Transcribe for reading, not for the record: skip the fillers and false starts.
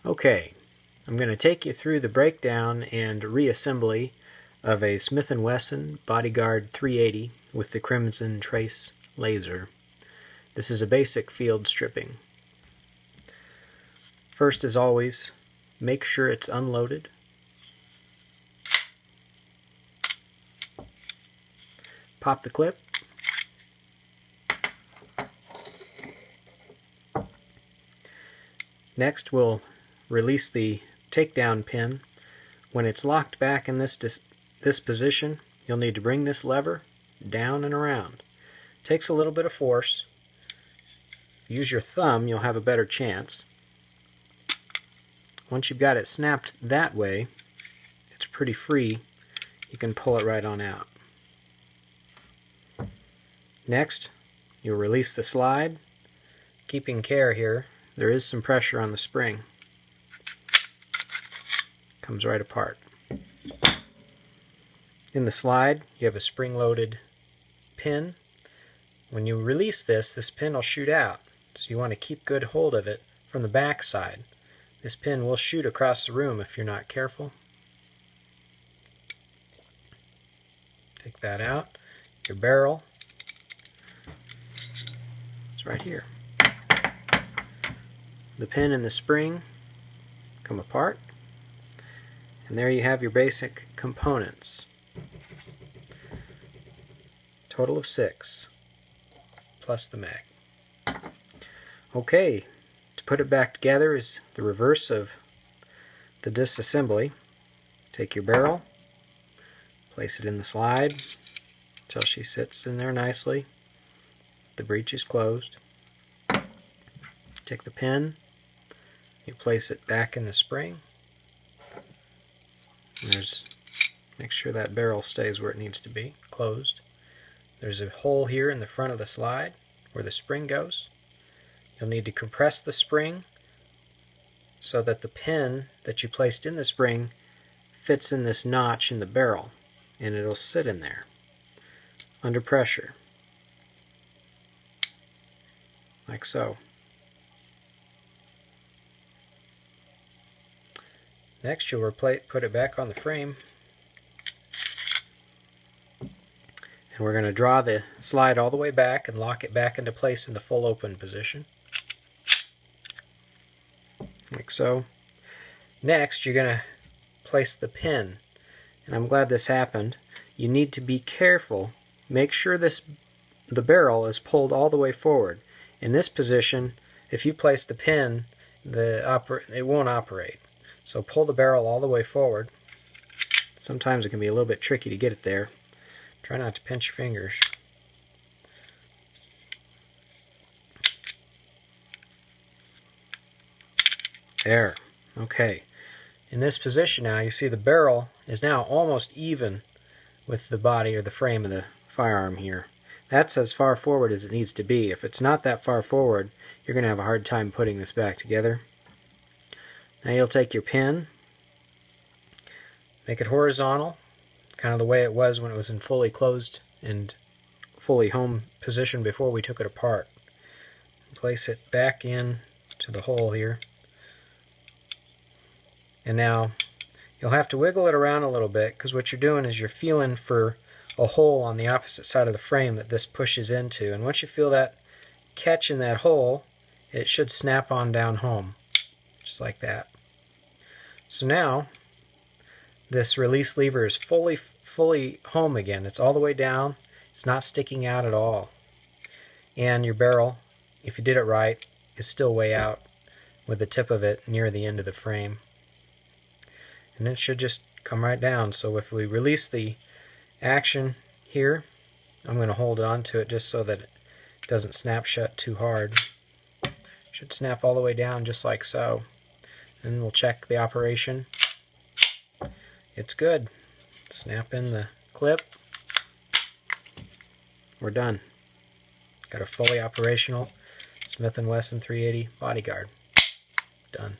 Okay, I'm going to take you through the breakdown and reassembly of a Smith & Wesson Bodyguard 380 with the Crimson Trace laser. This is a basic field stripping. First, as always, make sure it's unloaded. Pop the clip. Next, we'll release the takedown pin. When it's locked back in this position, you'll need to bring this lever down and around. Takes a little bit of force. Use your thumb, you'll have a better chance. Once you've got it snapped that way, it's pretty free. You can pull it right on out. Next, you'll release the slide. Keeping care here, there is some pressure on the spring. Comes right apart. In the slide, you have a spring-loaded pin. When you release this pin will shoot out, so you want to keep good hold of it from the back side. This pin will shoot across the room if you're not careful. Take that out. Your barrel is right here. The pin and the spring come apart, and there you have your basic components. Total of 6, plus the mag. Okay, to put it back together is the reverse of the disassembly. Take your barrel, place it in the slide until she sits in there nicely. The breech is closed. Take the pin, you place it back in the spring. And make sure that barrel stays where it needs to be, closed. There's a hole here in the front of the slide where the spring goes. You'll need to compress the spring so that the pin that you placed in the spring fits in this notch in the barrel, and it'll sit in there under pressure, like so. Next, you'll put it back on the frame, and we're going to draw the slide all the way back and lock it back into place in the full open position, like so. Next, you're going to place the pin, and I'm glad this happened. You need to be careful. Make sure the barrel is pulled all the way forward. In this position, if you place the pin, it won't operate. So pull the barrel all the way forward. Sometimes it can be a little bit tricky to get it there. Try not to pinch your fingers. There. Okay. In this position now, you see the barrel is now almost even with the body or the frame of the firearm here. That's as far forward as it needs to be. If it's not that far forward, you're going to have a hard time putting this back together. Now you'll take your pin, make it horizontal, kind of the way it was when it was in fully closed and fully home position before we took it apart. Place it back in to the hole here. And now you'll have to wiggle it around a little bit, because what you're doing is you're feeling for a hole on the opposite side of the frame that this pushes into. And once you feel that catch in that hole, it should snap on down home. Just like that. So now this release lever is fully home again. It's all the way down. It's not sticking out at all. And your barrel, if you did it right, is still way out with the tip of it near the end of the frame. And it should just come right down. So if we release the action here, I'm going to hold on to it just so that it doesn't snap shut too hard. It should snap all the way down just like so. And we'll check the operation. It's good. Snap in the clip. We're done. Got a fully operational Smith & Wesson 380 Bodyguard. Done.